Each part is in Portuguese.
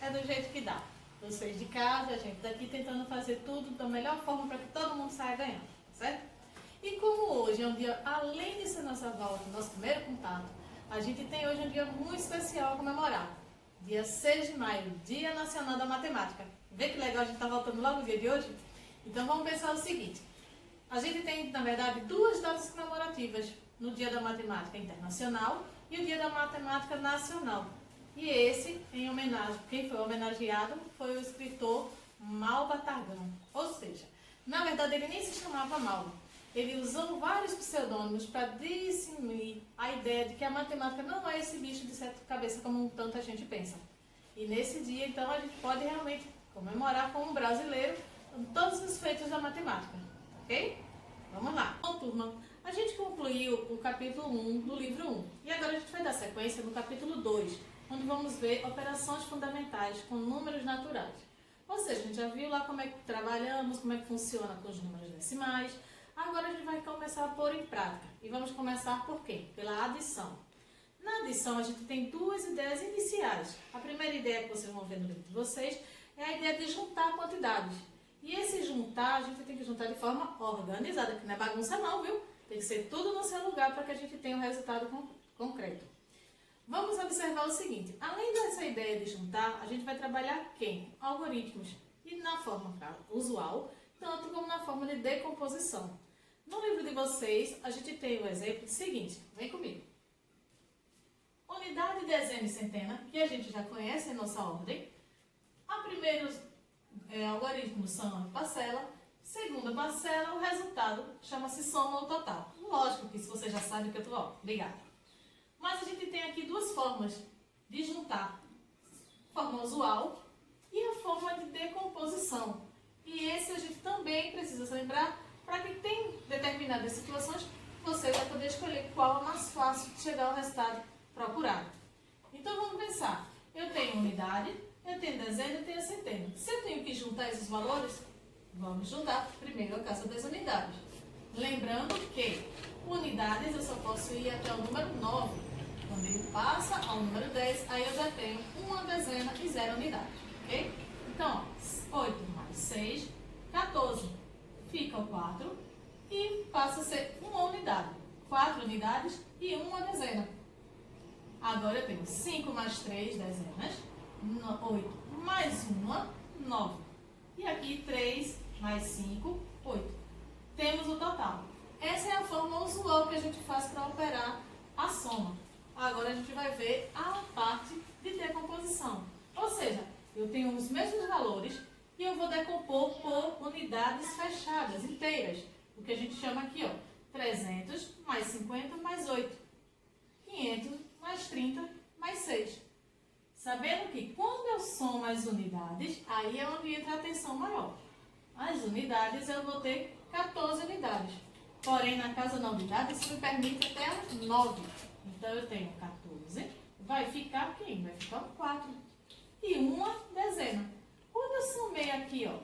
é do jeito que dá. Vocês de casa, a gente daqui tentando fazer tudo da melhor forma para que todo mundo saia ganhando, certo? E como hoje é um dia, além de ser nossa volta, nosso primeiro contato, a gente tem hoje um dia muito especial a comemorar. Dia 6 de maio, Dia Nacional da Matemática. Vê que legal a gente está voltando logo no dia de hoje? Então vamos pensar o seguinte. A gente tem, na verdade, duas datas comemorativas no Dia da Matemática Internacional e o Dia da Matemática Nacional. E esse, em homenagem, quem foi homenageado foi o escritor Malba Targão. Ou seja, na verdade ele nem se chamava Malba. Ele usou vários pseudônimos para disseminar a ideia de que a matemática não é esse bicho de sete cabeças como tanta gente pensa. E nesse dia, então, a gente pode realmente comemorar como brasileiro todos os feitos da matemática. Ok? Vamos lá. Bom, turma, a gente concluiu o capítulo 1 do livro 1. E agora a gente vai dar sequência no capítulo 2, onde vamos ver operações fundamentais com números naturais. Ou seja, a gente já viu lá como é que trabalhamos, como é que funciona com os números decimais. Agora a gente vai começar a pôr em prática. E vamos começar por quê? Pela adição. Na adição a gente tem duas ideias iniciais. A primeira ideia que vocês vão ver no livro de vocês é a ideia de juntar quantidades. E esse juntar, a gente tem que juntar de forma organizada, que não é bagunça não, viu? Tem que ser tudo no seu lugar para que a gente tenha um resultado concreto. Vamos observar o seguinte, além dessa ideia de juntar, a gente vai trabalhar quem? Algoritmos. E na forma usual, tanto como na forma de decomposição. No livro de vocês, a gente tem o exemplo seguinte, vem comigo. Unidade, dezena e centena, que a gente já conhece em nossa ordem. A primeiro algoritmo são a parcela, segunda parcela, o resultado chama-se soma ou total. Lógico que se você já sabe o que eu estou, obrigada. Mas a gente tem aqui duas formas de juntar. A forma usual e a forma de decomposição. E esse a gente também precisa se lembrar para que tem determinadas situações você vai poder escolher qual é mais fácil de chegar ao resultado procurado. Então vamos pensar, eu tenho unidade, eu tenho dezena e eu tenho centena. Se eu tenho que juntar esses valores, vamos juntar primeiro a casa das unidades. Lembrando que unidades eu só posso ir até o número 9. Quando ele passa ao número 10, aí eu já tenho uma dezena e 0 unidades, ok? Então, ó, 8 mais 6, 14. Fica o 4 e passa a ser uma unidade. 4 unidades e uma dezena. Agora eu tenho 5 mais 3 dezenas, 8 mais 1, 9. E aqui 3 mais 5, 8. Temos o total. Essa é a forma usual que a gente faz para operar a soma. Agora a gente vai ver a parte de decomposição. Ou seja, eu tenho os mesmos valores e eu vou decompor por unidades fechadas, inteiras. O que a gente chama aqui, ó, 300 mais 50 mais 8. 500 mais 30 mais 6. Sabendo que quando eu somo as unidades, aí é onde entra a tensão maior. As unidades eu vou ter 14 unidades. Porém, na casa da unidade, isso me permite até 9. Então, eu tenho 14. Vai ficar quem? Vai ficar 4. E uma dezena. Quando eu somei aqui, ó,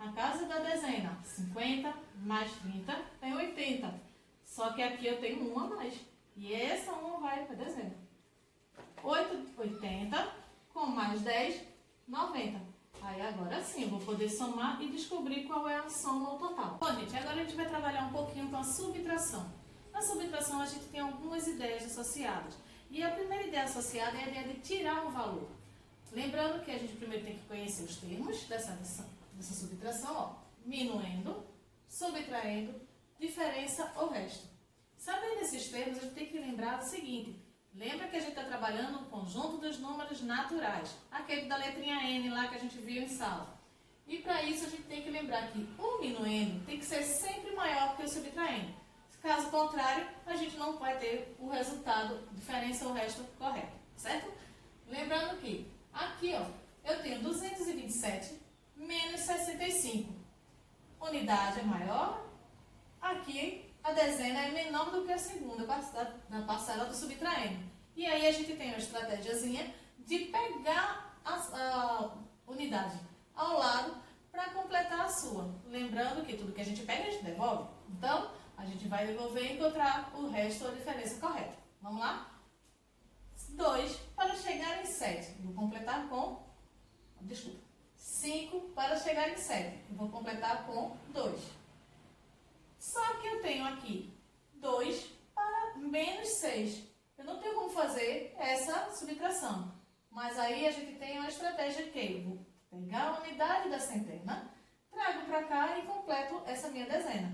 a casa da dezena, 50 mais 30 tem 80. Só que aqui eu tenho uma a mais. E essa uma vai para a dezena. 80 com mais 10, 90. Aí agora sim eu vou poder somar e descobrir qual é a soma ou total. Bom, gente, agora a gente vai trabalhar um pouquinho com a subtração. Na subtração a gente tem algumas ideias associadas. E a primeira ideia associada é a ideia de tirar um valor. Lembrando que a gente primeiro tem que conhecer os termos dessa subtração, ó. Minuendo, subtraindo, diferença ou resto. Sabendo esses termos, a gente tem que lembrar do seguinte. Lembra que a gente está trabalhando o conjunto dos números naturais. Aquele da letrinha N lá que a gente viu em sala. E para isso a gente tem que lembrar que o minuendo tem que ser sempre maior que o subtraindo. Caso contrário, a gente não vai ter o resultado, diferença ou resto correto, certo? Lembrando que aqui, ó, eu tenho 227 menos 65. Unidade é maior. Aqui, a dezena é menor do que a segunda na parcela do subtraindo. E aí a gente tem uma estratégiazinha de pegar a unidade ao lado para completar a sua. Lembrando que tudo que a gente pega, a gente devolve. Então, a gente vai devolver e encontrar o resto ou a diferença correta. Vamos lá? 2 para chegar em 7. Vou completar com para chegar em 7. Eu vou completar com 2. Só que eu tenho aqui 2 para menos 6. Eu não tenho como fazer essa subtração. Mas aí a gente tem uma estratégia que eu vou pegar a unidade da centena, trago para cá e completo essa minha dezena.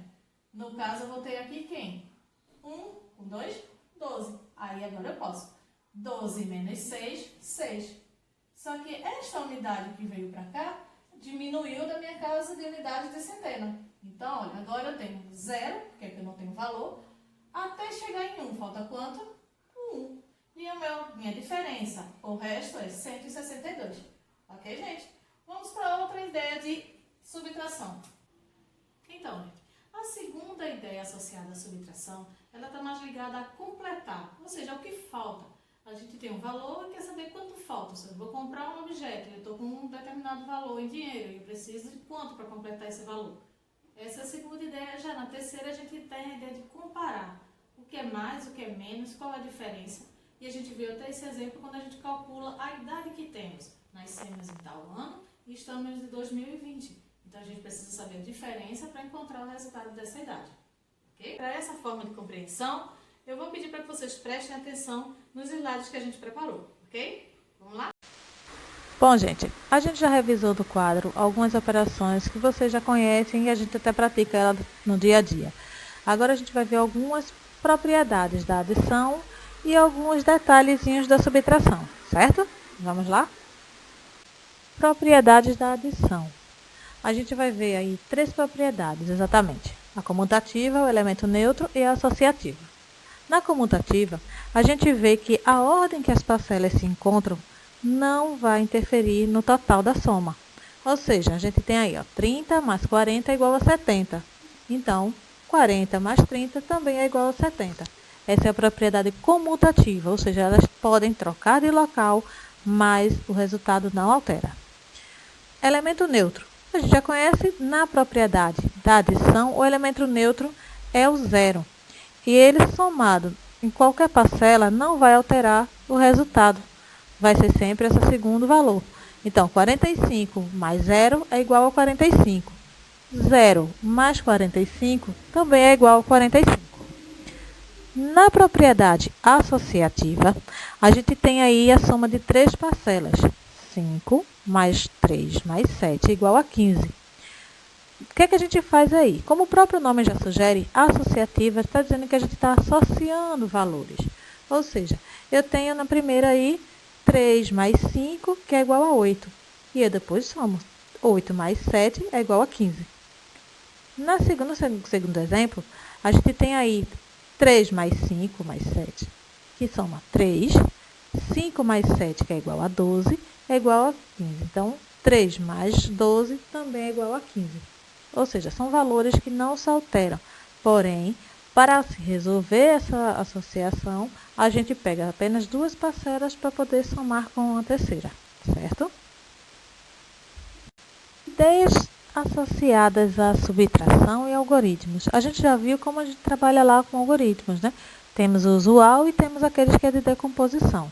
No caso, eu vou ter aqui quem? 1 com 2, 12. Aí agora eu posso. 12 menos 6, 6. Só que esta unidade que veio para cá diminuiu da minha casa de unidade de centena. Então, olha, agora eu tenho 0, porque aqui eu não tenho valor, até chegar em 1. Falta quanto? 1. E minha diferença, o resto é 162. Ok, gente? Vamos para outra ideia de subtração. Então, gente, a segunda ideia associada à subtração, ela está mais ligada a completar, ou seja, o que falta. A gente tem um valor e quer saber quanto falta. Se eu vou comprar um objeto e eu estou com um determinado valor em dinheiro e eu preciso de quanto para completar esse valor. Essa é a segunda ideia. Já na terceira a gente tem a ideia de comparar o que é mais, o que é menos, qual é a diferença. E a gente viu até esse exemplo quando a gente calcula a idade que temos. Nascemos em tal ano e estamos em 2020. Então a gente precisa saber a diferença para encontrar o resultado dessa idade. Okay? Para essa forma de compreensão, eu vou pedir para que vocês prestem atenção nos slides que a gente preparou, ok? Vamos lá? Bom, gente, a gente já revisou do quadro algumas operações que vocês já conhecem e a gente até pratica ela no dia a dia. Agora a gente vai ver algumas propriedades da adição e alguns detalhezinhos da subtração, certo? Vamos lá? Propriedades da adição. A gente vai ver aí 3 propriedades, exatamente. A comutativa, o elemento neutro e a associativa. Na comutativa, a gente vê que a ordem que as parcelas se encontram não vai interferir no total da soma. Ou seja, a gente tem aí, 30 mais 40 é igual a 70. Então, 40 mais 30 também é igual a 70. Essa é a propriedade comutativa, ou seja, elas podem trocar de local, mas o resultado não altera. Elemento neutro. A gente já conhece na propriedade da adição, o elemento neutro é o zero. E ele somado em qualquer parcela não vai alterar o resultado. Vai ser sempre esse segundo valor. Então, 45 mais 0 é igual a 45. 0 mais 45 também é igual a 45. Na propriedade associativa, a gente tem aí a soma de 3 parcelas. 5 mais 3 mais 7 é igual a 15. O que é que a gente faz aí? Como o próprio nome já sugere, a associativa está dizendo que a gente está associando valores. Ou seja, eu tenho na primeira aí 3 mais 5, que é igual a 8. E eu depois somo. 8 mais 7 é igual a 15. No segundo exemplo, a gente tem aí 3 mais 5 mais 7, que soma 3. 5 mais 7, que é igual a 12, é igual a 15. Então, 3 mais 12 também é igual a 15. Ou seja, são valores que não se alteram. Porém, para se resolver essa associação, a gente pega apenas 2 parcelas para poder somar com a terceira, certo? Ideias associadas à subtração e algoritmos. A gente já viu como a gente trabalha lá com algoritmos, né? Temos o usual e temos aqueles que é de decomposição.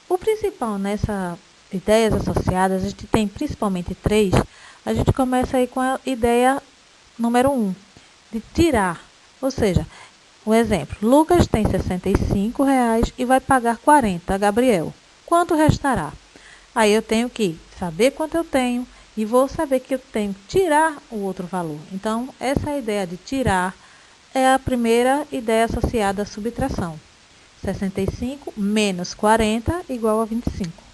O principal nessas ideias associadas, a gente tem principalmente 3. A gente começa aí com a ideia número 1, de tirar. Ou seja, um exemplo, Lucas tem R$65 e vai pagar 40 a Gabriel. Quanto restará? Aí eu tenho que saber quanto eu tenho e vou saber que eu tenho que tirar o outro valor. Então, essa ideia de tirar é a primeira ideia associada à subtração. 65 menos 40 igual a 25.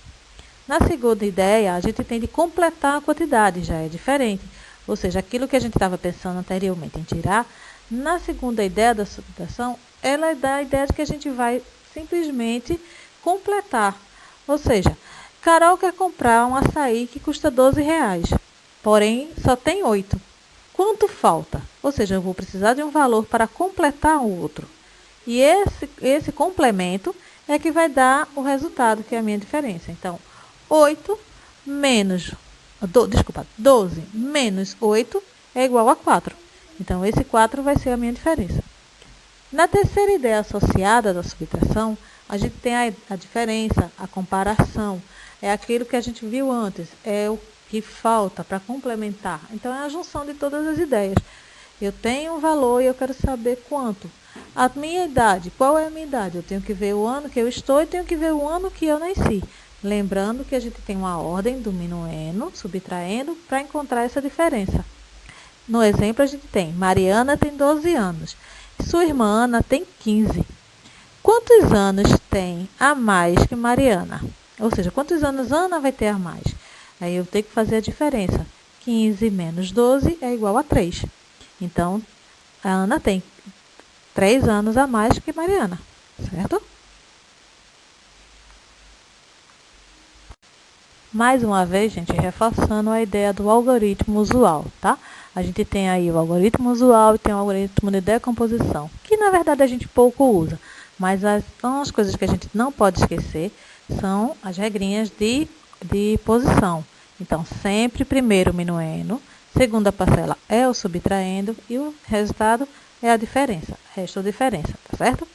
Na segunda ideia, a gente tem de completar a quantidade, já é diferente. Ou seja, aquilo que a gente estava pensando anteriormente em tirar, na segunda ideia da subtração, ela dá a ideia de que a gente vai simplesmente completar. Ou seja, Carol quer comprar um açaí que custa R$12, porém só tem 8. Quanto falta? Ou seja, eu vou precisar de um valor para completar o outro. E esse complemento é que vai dar o resultado, que é a minha diferença. Então, 12 menos 8 é igual a 4. Então, esse 4 vai ser a minha diferença. Na terceira ideia associada da subtração, a gente tem a diferença, a comparação. é aquilo que a gente viu antes, é o que falta para complementar. Então, é a junção de todas as ideias. Eu tenho um valor e eu quero saber quanto. A minha idade, qual é a minha idade? Eu tenho que ver o ano que eu estou e tenho que ver o ano que eu nasci. Lembrando que a gente tem uma ordem do minuendo, subtraindo, para encontrar essa diferença. No exemplo, a gente tem Mariana tem 12 anos, sua irmã Ana tem 15. Quantos anos tem a mais que Mariana? Ou seja, quantos anos Ana vai ter a mais? Aí eu tenho que fazer a diferença. 15 menos 12 é igual a 3. Então, a Ana tem 3 anos a mais que Mariana, certo? Mais uma vez, gente, reforçando a ideia do algoritmo usual, tá? A gente tem aí o algoritmo usual e tem o algoritmo de decomposição, que na verdade a gente pouco usa, mas as coisas que a gente não pode esquecer são as regrinhas de posição. Então, sempre primeiro o minuendo, segunda parcela é o subtraindo e o resultado é a diferença, resto ou diferença, tá certo?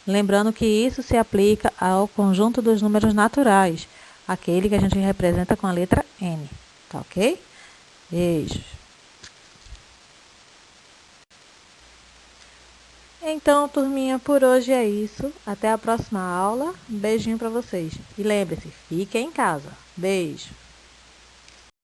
Lembrando que isso se aplica ao conjunto dos números naturais, aquele que a gente representa com a letra N, tá ok? Beijos. Então, turminha, por hoje é isso. Até a próxima aula. Um beijinho para vocês. E lembre-se, fiquem em casa. Beijo.